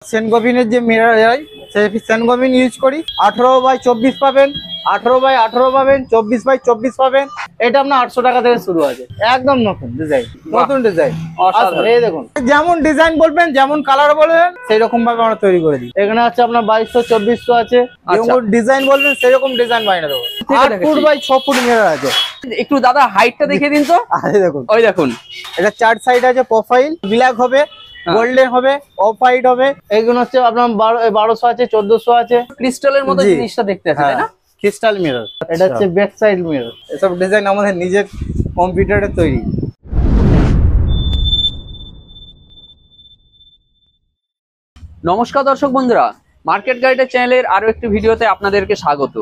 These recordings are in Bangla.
সেনগোবিনের যে মিরর হয় সেই সেনগোবিন ইউজ করি। 18x24 পাবেন, 18x18 পাবেন, 24x24 পাবেন। এটা আপনার 800 টাকা থেকে শুরু আছে, একদম নতুন ডিজাইন, নতুন ডিজাইন। এই দেখুন, যেমন ডিজাইন বলবেন, যেমন কালার বলবেন, সেই রকম ভাবে আমরা তৈরি করে দিই। এখানে আছে আপনার 2200-2400 আছে, যেমন ডিজাইন বলবেন সেরকম ডিজাইন বানিয়ে দেবো। 8 ফুট বাই 6 ফুট মিরর আছে। একটু দাদা হাইটটা দেখিয়ে দিন তো। আরে দেখুন, ওই দেখুন, এটা 4 সাইড আছে, প্রোফাইল ব্ল্যাক হবে, গোল্ডেন হবে, অফ হোয়াইট হবে। এইগুলো হচ্ছে আপনার 1200 আছে, 1400 আছে। ক্রিস্টালের মতো জিনিসটা দেখতে আছে, তাই না? Crystal mirror. এটা হচ্ছে ব্যাক সাইড মিরর। এসব ডিজাইন আমাদের নিজের কম্পিউটারে তৈরি। নমস্কার দর্শক বন্ধুরা, মার্কেট গাইডের চ্যানেলের আরো একটি ভিডিওতে আপনাদেরকে স্বাগত।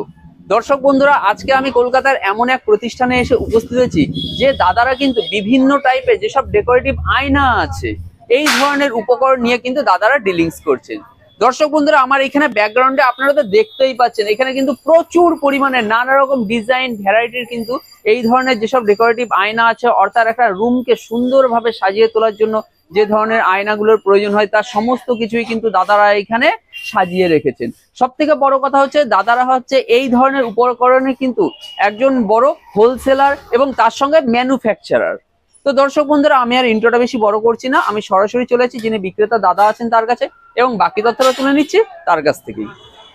দর্শক বন্ধুরা, আজকে আমি কলকাতার এমন এক প্রতিষ্ঠানে এসে উপস্থিত হয়েছি যে দাদারা কিন্তু বিভিন্ন টাইপের যেসব ডেকোরেটিভ আয়না আছে এই ধরনের উপকরণ নিয়ে কিন্তু দাদারা ডিলিংস করছেন। দর্শক বন্ধুরা, আমার এখানে ব্যাকগ্রাউন্ডে আপনারা তো দেখতেই পাচ্ছেন, এখানে কিন্তু প্রচুর পরিমাণে নানা রকম ডিজাইন ভ্যারাইটির কিন্তু এই ধরনের যেসব ডেকোরেটিভ আয়না আছে, অর্থাৎ একটা রুমকে সুন্দরভাবে সাজিয়ে তোলার জন্য যে ধরনের আয়নাগুলোর প্রয়োজন হয় তার সমস্ত কিছুই কিন্তু দাদারা এখানে সাজিয়ে রেখেছেন। সব থেকে বড় কথা হচ্ছে দাদারা হচ্ছে এই ধরনের উপকরণে কিন্তু একজন বড় হোলসেলার এবং তার সঙ্গে ম্যানুফ্যাকচারার। তো দর্শক বন্ধুরা, আমি আর ইন্ট্রোটা বেশি বড় করছি না, আমি সরাসরি চলে এসেছি যিনি বিক্রেতা দাদা আছেন তার কাছে এবং বাকি তথ্যটা তুলে নিচ্ছি তার কাছ থেকেই।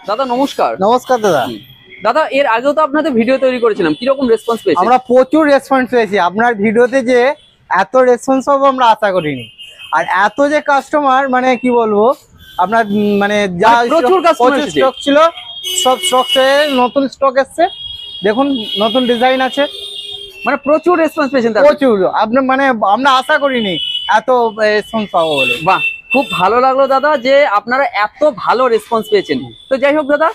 দাদা নমস্কার। নমস্কার দাদা। দাদা, এর আগেও তো আপনাদের ভিডিও তৈরি করেছিলাম, কিরকম রেসপন্স পেয়েছি? আমরা প্রচুর রেসপন্স পেয়েছি আপনার ভিডিওতে, যে এত রেসপন্স হবে আমরা আশা করিনি। আর এত যে কাস্টমার, মানে কি বলবো, আপনার মানে যা প্রচুর স্টক ছিল সব স্টক নতুন স্টক এসছে। দেখুন, নতুন ডিজাইন আছে, মানে প্রচুর রেসপন্স পেয়েছেন। প্রচুর, আপনার মানে আমরা আশা করিনি এত রেসপন্স পাবো বলে। বাহ, খুব ভালো লাগলো দাদা যে আপনারা এত ভালো রেসপন্স পেয়েছেন। তো যাই হোক দাদা,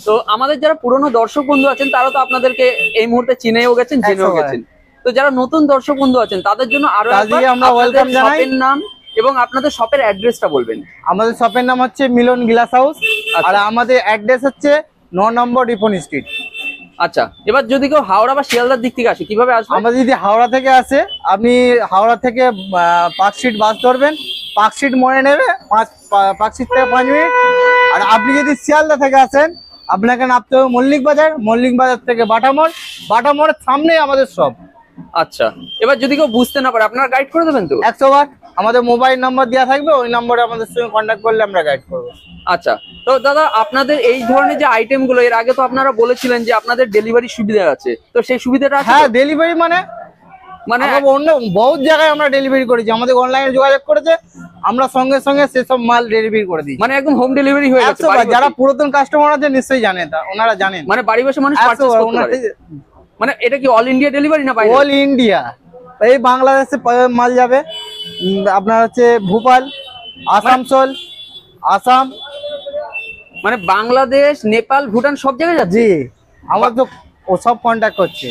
তো আমাদের যারা পুরনো দর্শক বন্ধু আছেন তারা তো আপনাদেরকে এই মুহূর্তে চিনেও গেছেন, জেনেও গেছেন। তো যারা নতুন দর্শক বন্ধু আছেন তাদের জন্য আরো আমরা ওয়েলকাম জানাই। শপের নাম এবং আপনাদের শপের অ্যাড্রেসটা বলবেন। আমাদের শপের নাম হচ্ছে মিলন গ্লাস হাউস, আর আমাদের অ্যাড্রেস হচ্ছে 9 নম্বর রিপন স্ট্রিট। আচ্ছা, এবার যদি কেউ হাওড়া বা শিয়ালদার দিক থেকে আসে কিভাবে আসবে? আমাদের যদি হাওড়া থেকে আসে, আপনি হাওড়া থেকে পার্কস্ট্রিট বাস ধরবেন, পার্কস্ট্রিট মোড়ে নেবে, পার্কস্ট্রিট থেকে 5 মিনিট। আর আপনি যদি শিয়ালদা থেকে আসেন, আপনাকে নামতে হবে মল্লিক বাজার, মল্লিক বাজার থেকে বাটামোড়, বাটামোড়ের সামনে আমাদের সব। আচ্ছা, এবার যদি কেউ বুঝতে না পারে আপনারা গাইড করে দেবেন তো? 100 বার। আমাদের মোবাইল নাম্বার দেওয়া থাকবে, ওই নম্বরে আমাদের সঙ্গে কন্ট্যাক্ট করলে আমরা গাইড করবো। আচ্ছা, তো দাদা আপনাদের এই ধরনের যে আইটেম গুলো এর আগে তো আপনারা বলেছিলেন যে আপনাদের ডেলিভারি সুবিধা আছে, তো সেই সুবিধাটা আছে? হ্যাঁ, ডেলিভারি মানে অন্য বহুত জায়গায় আমরা ডেলিভারি করেছি। আমাদের অনলাইনে যোগাযোগ করেছে, আমরা সঙ্গে সঙ্গে সেসব মাল ডেলিভারি করে দিই। মানে একদম হোম ডেলিভারি হয়ে যাচ্ছে। যারা পুরাতন কাস্টমার আছে নিশ্চয়ই জানে, ওনারা জানেন। মানে বাড়ি বসে মানুষ পারচেজ করতে পারে। মানে এটা কি অল ইন্ডিয়া ডেলিভারি না বাইরে? All India. এই বাংলাদেশে মাল যাবে আপনার হচ্ছে ভোপাল, আসানসোল, আসাম, মানে বাংলাদেশ, নেপাল, ভুটান সব জায়গায় যাচ্ছে। জি, আমার তো ও সব কন্ট্যাক্ট করছে।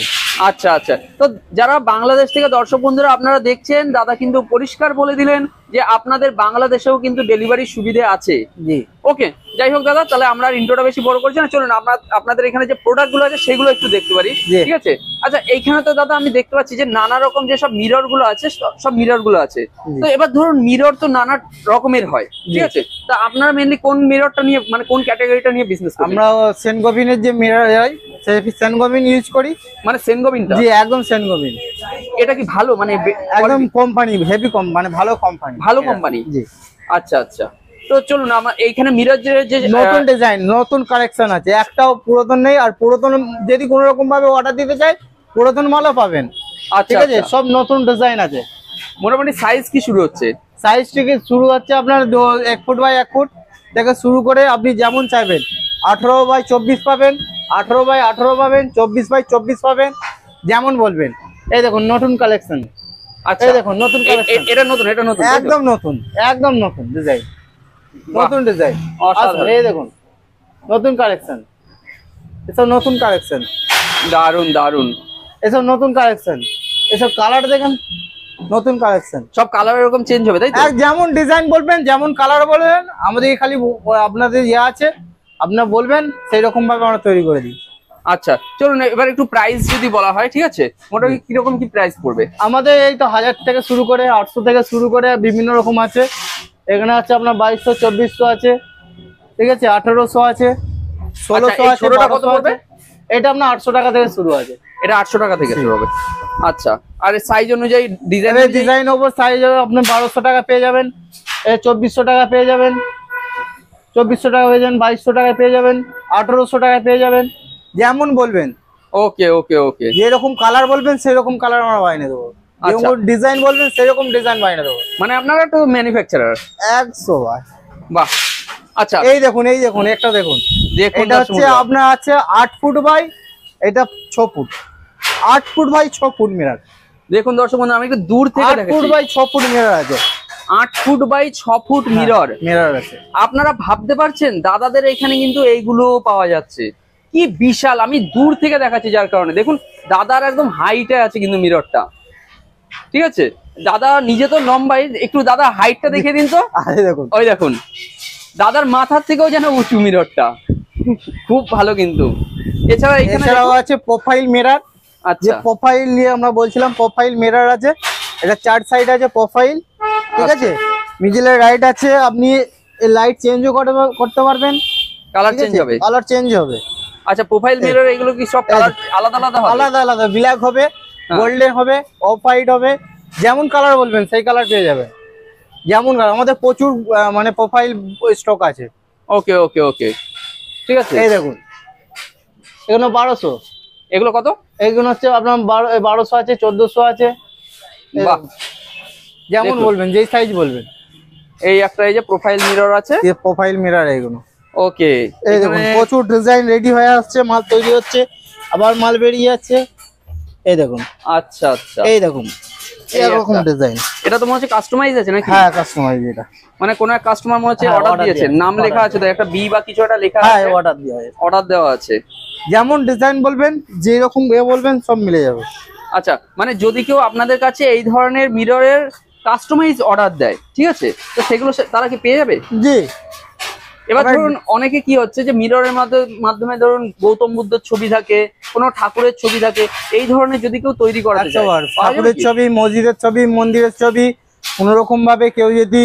আচ্ছা আচ্ছা, তো যারা বাংলাদেশ থেকে দর্শক বন্ধুরা আপনারা দেখছেন, দাদা কিন্তু পরিষ্কার বলে দিলেন যে আপনাদের বাংলাদেশেও কিন্তু ডেলিভারি সুবিধা আছে। জি, ওকে। যাই হোক দাদা, তাহলে আমরা ইন্ট্রোটা বেশি বড় করছি না, চলুন আপনাদের এখানে যে প্রোডাক্ট গুলো আছে সেগুলো একটু দেখতে পারি, ঠিক আছে? আচ্ছা, এইখানে তো দাদা আমি দেখতে পাচ্ছি যে নানা রকম যে সব মিরর গুলো আছে, সব মিরর গুলো আছে। তো এবার ধরুন মিরর তো নানা রকমের হয়, ঠিক আছে? তা আপনারা মেইনলি কোন মিররটা নিয়ে, মানে কোন ক্যাটাগরিটা নিয়ে বিজনেস করেন? আমরা সেনগোবিনের যে মিরর হয় সেই সেনগোবিন ইউজ করি। মানে সেনগোবিনটা? জি, একদম সেনগোবিন। এটা কি ভালো, মানে একদম কোম্পানি হেভি মানে ভালো কোম্পানি, ভালো কোম্পানি? জি। আচ্ছা আচ্ছা, তো চলুন আমার এইখানে মিরর যে নতুন ডিজাইন, নতুন কালেকশন আছে, একটাও পুরাতন নেই। আর পুরাতন যদি কোনো রকম ভাবে অর্ডার দিতে চাই, পুরাতন মালও পাবেন। ঠিক আছে, সব নতুন ডিজাইন আছে। মোটামুটি সাইজ কি শুরু হচ্ছে? সাইজ থেকে শুরু হচ্ছে আপনার 1 ফুট বাই 1 ফুট থেকে শুরু করে আপনি যেমন চাইবেন। 18x24 পাবেন, 18x18 পাবেন, 24x24 পাবেন, যেমন বলবেন। এই দেখুন নতুন কালেকশন। আচ্ছা, এই দেখুন নতুন কালেকশন। এটা নতুন, এটা নতুন, একদম নতুন, একদম নতুন ডিজাইন, নতুন ডিজাইন। এই দেখুন নতুন কালেকশন, এসব নতুন কালেকশন, দারুন দারুন। এসব নতুন কালেকশন, এসব কালার দেখেন, নতুন কালেকশন। সব কালার এরকম চেঞ্জ হবে, তাই তো? যেমন ডিজাইন বলবেন, যেমন কালার বলবেন, আমাদের খালি আপনাদের আছে, আপনারা বলবেন, সেই রকম ভাবে আমরা তৈরি করে দিই। আচ্ছা, চলুন এবার একটু প্রাইস যদি বলা হয়, ঠিক আছে? মোটামুটি কিরকম কি প্রাইস পড়বে? আমাদের এই তো 1000 থেকে শুরু করে, 800 থেকে শুরু করে বিভিন্ন রকম আছে। এখানে আছে আপনার 2200 2400 আছে, ঠিক আছে, 1800 আছে, 1600 এই আছে, ছোটটা কত 1200 পড়বে? আছে। এটা আপনার 800 টাকা থেকে শুরু আছে। এটা 800 টাকা থেকে শুরু হবে। আচ্ছা, আর সাইজ অনুযায়ী ডিজাইন ডিজাইন ওপর সাইজ আপনি 1200 টাকা পেয়ে যাবেন, 2400 টাকা পেয়ে যাবেন, 2400 টাকা পেয়ে যাবেন, 2200 টাকা পেয়ে যাবেন, 1800 টাকা পেয়ে যাবেন, যেমন বলবেন। ওকে ওকে ওকে, যেরকম কালার বলবেন সেরকম কালার আমরা বানিয়ে দেবো, যেরকম ডিজাইন বলবেন সেরকম ডিজাইন বানিয়ে দেবো। মানে আপনারা তো ম্যানুফ্যাকচারার। 100 বার। বাহ। আচ্ছা, এই দেখুন একটা দেখুন, দেখুন এটা হচ্ছে আপনার আছে 8 ফুট বাই, এটা 6 foot, 8 foot by 6 foot mirror. দেখুন দর্শক বন্ধু, আমি একটু দূর থেকে 8 ফুট দেখাচ্ছি। বাই 6 ফুট মিরর আছে, 8 foot by 6 foot mirror mirror আছে। আপনারা ভাবতে পারছেন দাদাদের এখানে কিন্তু এইগুলো পাওয়া যাচ্ছে, কি বিশাল। আমি দূর থেকে দেখাচ্ছি যার কারণে দেখুন দাদার একদম হাইটে আছে কিন্তু মিররটা, ঠিক আছে। দাদা নিজে তো লম্বাই, একটু দাদা হাইটটা দেখে দিন তো। আরে দেখুন, ওই দেখুন দাদার মাথার থেকেও যেন উঁচু মিররটা, খুব ভালো কিন্তু। এছাড়াও আছে প্রোফাইল মিরর। যে আচ্ছা, প্রোফাইল নিয়ে আমরা বলছিলাম, প্রোফাইল মিরর আছে, এটা 4 সাইড আছে প্রোফাইল, ঠিক আছে। মিডলে লাইট আছে, আপনি এই লাইট চেঞ্জও করতে পারবেন, কালার চেঞ্জ হবে। কালার চেঞ্জ হবে। আচ্ছা, প্রোফাইল মিরর এগুলো কি সব কালার আলাদা আলাদা হবে? আলাদা আলাদা, ব্ল্যাক হবে, গোল্ডেন হবে, অফ হোয়াইট হবে, যেমন কালার বলবেন সেই কালার পেয়ে যাবেন। যেমন আমাদের প্রচুর মানে প্রোফাইল স্টক আছে। ওকে ওকে ওকে, ঠিক আছে। এই দেখুন, এগুলো 1200। এগুলো কত? এইগুলো হচ্ছে আপনার 1200 আছে, 1400 আছে, বাহ, যেমন বলবেন, যেই সাইজ বলবেন। এই একটা এই যে প্রোফাইল মিরর আছে, এই প্রোফাইল মিরর এগুলো। ওকে, এই দেখুন প্রচুর ডিজাইন রেডি হয়ে আসছে, মাল তৈরি হচ্ছে, আবার মাল বেরিয়ে যাচ্ছে। এই দেখুন, আচ্ছা আচ্ছা, এই দেখুন এরকম ডিজাইন। এটা তো মনে হচ্ছে কাস্টমাইজ আছে নাকি? হ্যাঁ, কাস্টমাইজ। এটা মানে কোন এক কাস্টমার মনে হচ্ছে হ্যাঁ, অর্ডার order দিয়েছে, দেয়া, নাম লেখা আছে তো, একটা বি বা কিছু একটা লেখা হ্যাঁ, আছে, অর্ডার দেওয়া হয়। অর্ডার দেওয়া আছে। যেমন ডিজাইন বলবেন, যেরকম বলবেন সব মিলে যাবে। আচ্ছা, মানে যদি কেউ আপনাদের কাছে এই ধরনের মিররের কাস্টমাইজ অর্ডার দেয়, ঠিক আছে, তো সেগুলো তারা কি পেয়ে যাবে? জি। এবার ধরুন অনেকে কি হচ্ছে যে মিররের মাধ্যমে ধরুন গৌতম বুদ্ধের ছবি থাকে, কোনো ঠাকুরের ছবি থাকে, এই ধরনের যদি কেউ তৈরি করাতে চায়, ঠাকুরের ছবি, মসজিদের ছবি, মন্দিরের ছবি, কোন রকম ভাবে কেউ যদি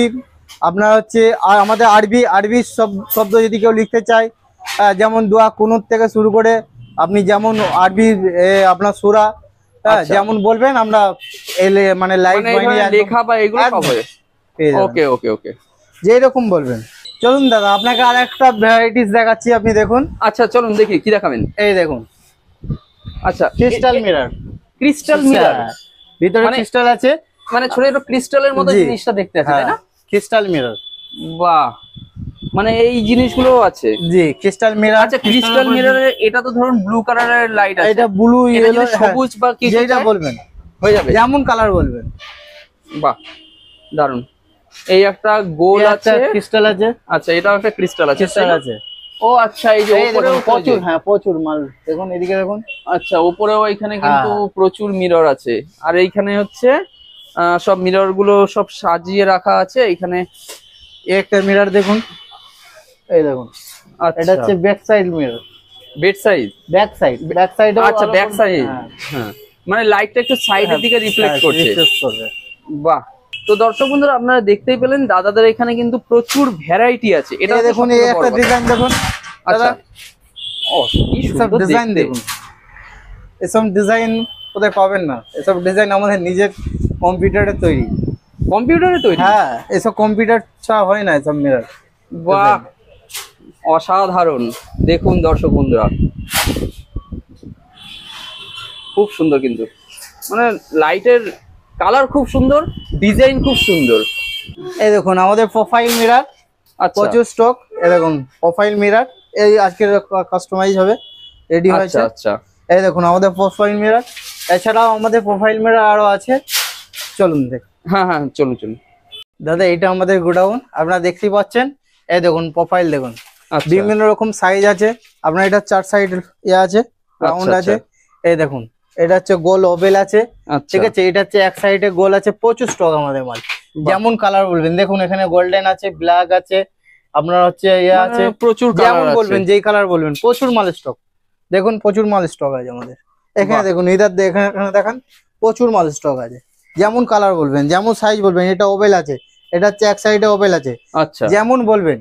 আপনার হচ্ছে আমাদের আরবি শব্দ যদি কেউ লিখতে চায়, যেমন দোয়া কুনুত থেকে শুরু করে আপনি যেমন আরবি আপনার সূরা, যেমন বলবেন আমরা মানে লাইভ লেখা বা এগুলো সব হবে। ওকে ওকে ওকে, যেই রকম বলবেন। চলুন দাদা, আপনাকে আর একটা ভ্যারাইটিস দেখাচ্ছি, আপনি দেখুন। আচ্ছা চলুন দেখি কি দেখাবেন। এই দেখুন, আচ্ছা, ক্রিস্টাল মিরর। ক্রিস্টাল মিরর, ভিতরে ক্রিস্টাল আছে, মানে ছোট ছোট ক্রিস্টালের মতো জিনিসটা দেখতে আছে, তাই না? Crystal mirror. বাহ, মানে এই জিনিসগুলো আছে। জি, ক্রিস্টাল মিরর। আচ্ছা, ক্রিস্টাল মিররে এটা তো ধরুন ব্লু কালারের লাইট আছে, এটা ব্লু, ইয়েলো, সবুজ বা কিছু যেটা বলবেন হয়ে যাবে, যেমন কালার বলবেন। বাহ, দারুন। এই একটা গোল আছে, ক্রিস্টাল আছে। আচ্ছা, এটাও একটা ক্রিস্টাল আছে, ক্রিস্টাল আছে। ও আচ্ছা, এই যে উপরেও প্রচুর, হ্যাঁ প্রচুর মাল দেখুন, এদিকে দেখুন। আচ্ছা, উপরেও এখানে কিন্তু প্রচুর মিরর আছে, আর এইখানে হচ্ছে সব মিরর গুলো সব সাজিয়ে রাখা আছে এখানে। একটা মিরর দেখুন, এই দেখুন, এটা হচ্ছে back side mirror. Bed size, back side, back side. আচ্ছা, ব্যাক সাইড, হ্যাঁ, মানে লাইটটা একটু সাইডের দিকে রিফ্লেক্ট করছে। বাহ। তো দর্শক বন্ধুরা, আপনারা দেখতেই পেলেন দাদাদের এখানে কিন্তু প্রচুর ভ্যারাইটি আছে। এটা দেখুন, এই একটা ডিজাইন দেখুন। আচ্ছা, ও কি সুন্দর ডিজাইন দেখুন। এসব ডিজাইন কোথায় পাবেন না, এসব ডিজাইন আমাদের নিজের কম্পিউটারে তৈরি। কম্পিউটারে তৈরি? হ্যাঁ, এসব কম্পিউটার ছাড়া হয় না এসব মিরর। বাহ, অসাধারণ। দেখুন দর্শক বন্ধুরা, খুব সুন্দর কিন্তু, মানে লাইটের কালার খুব সুন্দর, ডিজাইন খুব সুন্দর। এই দেখুন আমাদের প্রোফাইল মিরর, প্রচুর স্টক। এই দেখুন প্রোফাইল মিরর, এই আজকে কাস্টমাইজ হবে, রেডি হয়েছে। আচ্ছা, এই দেখুন আমাদের প্রোফাইল মিরর। এছাড়াও আমাদের প্রোফাইল মিরর আরো আছে, চলুন দেখ। হ্যাঁ হ্যাঁ, চলুন চলুন দাদা, এটা আমাদের গোডাউন, আপনারা দেখতেই পাচ্ছেন। এই দেখুন প্রোফাইল দেখুন, বিভিন্ন রকম সাইজ আছে। আপনার এটা 4 সাইড আছে, রাউন্ড আছে। এই দেখুন, এটা হচ্ছে গোল ওভেল আছে, ঠিক আছে। এটা হচ্ছে এক সাইডে গোল আছে, প্রচুর স্টক আমাদের মাল, যেমন কালার বলবেন। দেখুন এখানে গোল্ডেন আছে, ব্ল্যাক আছে, আপনার হচ্ছে আছে, প্রচুর যেমন বলবেন, যেই কালার বলবেন, প্রচুর মাল স্টক। দেখুন প্রচুর মাল স্টক আছে আমাদের এখানে। দেখুন ইধার এখানে দেখান, প্রচুর মাল স্টক আছে, যেমন কালার বলবেন, যেমন সাইজ বলবেন। এটা ওভেল আছে, এটা হচ্ছে এক সাইডে ওপেল আছে, আচ্ছা, যেমন বলবেন।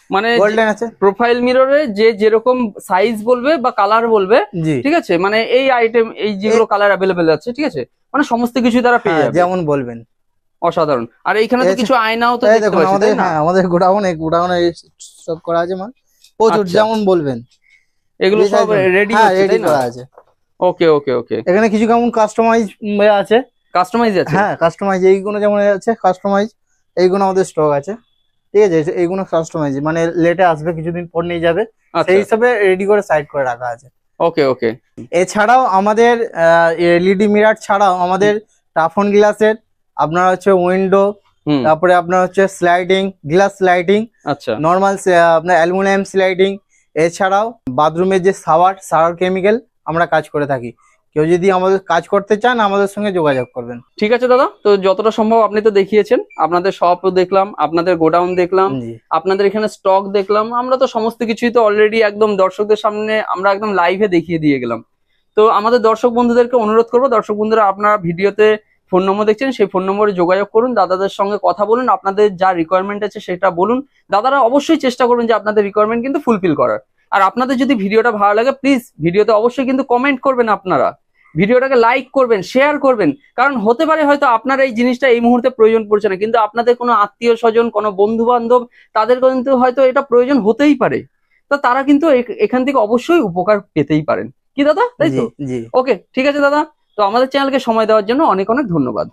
মানে গোল্ডেন আছে, প্রোফাইল মিররে যে যেরকম সাইজ বলবে বা কালার বলবে, জি ঠিক আছে, মানে এই আইটেম এই যেগুলো কালার অ্যাভেলেবেল আছে, ঠিক আছে, মানে সমস্ত কিছু তারা পেয়ে হ্যাঁ, যাবে। যেমন বলবেন। অসাধারণ। আর এইখানে তো এই কিছু আয়নাও তো এই দেখতে দেখুন পাচ্ছি, আমাদের, তাই না? হ্যাঁ আমাদের গোডাউনে স্টক করা আছে মাল প্রচুর, আচ্ছা। যেমন বলবেন। এগুলো যে সব size বলবেন। রেডি হ্যাঁ হচ্ছে, রেডি তাই না? করা আছে। ওকে ওকে ওকে। এখানে কিছু কেমন কাস্টমাইজ আছে। কাস্টমাইজ আছে? হ্যাঁ কাস্টমাইজ, এইগুলো যেমন আছে কাস্টমাইজ, এইগুলো আমাদের স্টক আছে, ঠিক আছে। এইগুলো কাস্টমাইজ মানে লেটে আসবে, কিছুদিন পর নিয়ে যাবে, সেই আচ্ছা, হিসাবে রেডি করে সাইড করে রাখা আছে। ওকে ওকে। এছাড়াও আমাদের এলইডি মিরার ছাড়াও আমাদের টাফন গ্লাসের, আপনার হচ্ছে উইন্ডো, হুম, তারপরে আপনার হচ্ছে স্লাইডিং গ্লাস স্লাইডিং, আচ্ছা, নর্মাল আপনার অ্যালুমিনিয়াম স্লাইডিং, এছাড়াও বাথরুমের যে সাওয়ার কেমিক্যাল আমরা কাজ করে থাকি। কেউ যদি আমাদের কাজ করতে চান আমাদের সঙ্গে যোগাযোগ করবেন। ঠিক আছে দাদা। তো যতটা সম্ভব আপনি তো দেখিয়েছেন, আপনাদের শপও দেখলাম, আপনাদের গোডাউন দেখলাম, জি আপনাদের এখানে স্টক দেখলাম, আমরা তো সমস্ত কিছুই তো অলরেডি একদম দর্শকদের সামনে আমরা একদম লাইভে দেখিয়ে দিয়ে গেলাম। তো আমাদের দর্শক বন্ধুদেরকে অনুরোধ করবো, দর্শক বন্ধুরা আপনারা ভিডিওতে ফোন নম্বর দেখছেন, সেই ফোন নম্বরে যোগাযোগ করুন, দাদাদের সঙ্গে কথা বলুন, আপনাদের যা রিকোয়ারমেন্ট আছে সেটা বলুন। দাদারা অবশ্যই চেষ্টা করবেন যে আপনাদের রিকোয়ারমেন্ট কিন্তু ফুলফিল করার। আর আপনাদের যদি ভিডিওটা ভালো লাগে, প্লিজ ভিডিওতে অবশ্যই কিন্তু কমেন্ট করবেন, আপনারা ভিডিওটাকে লাইক করবেন, শেয়ার করবেন। কারণ হতে পারে হয়তো আপনার এই জিনিসটা এই মুহূর্তে প্রয়োজন পড়ছে না, কিন্তু আপনাদের কোনো আত্মীয় স্বজন, কোনো বন্ধু বান্ধব, তাদের কিন্তু হয়তো এটা প্রয়োজন হতেই পারে। তো তারা কিন্তু এখান থেকে অবশ্যই উপকার পেতেই পারেন, কি দাদা, তাই জি তো? জি। ওকে, ঠিক আছে দাদা। তো আমাদের চ্যানেলকে সময় দেওয়ার জন্য অনেক অনেক ধন্যবাদ।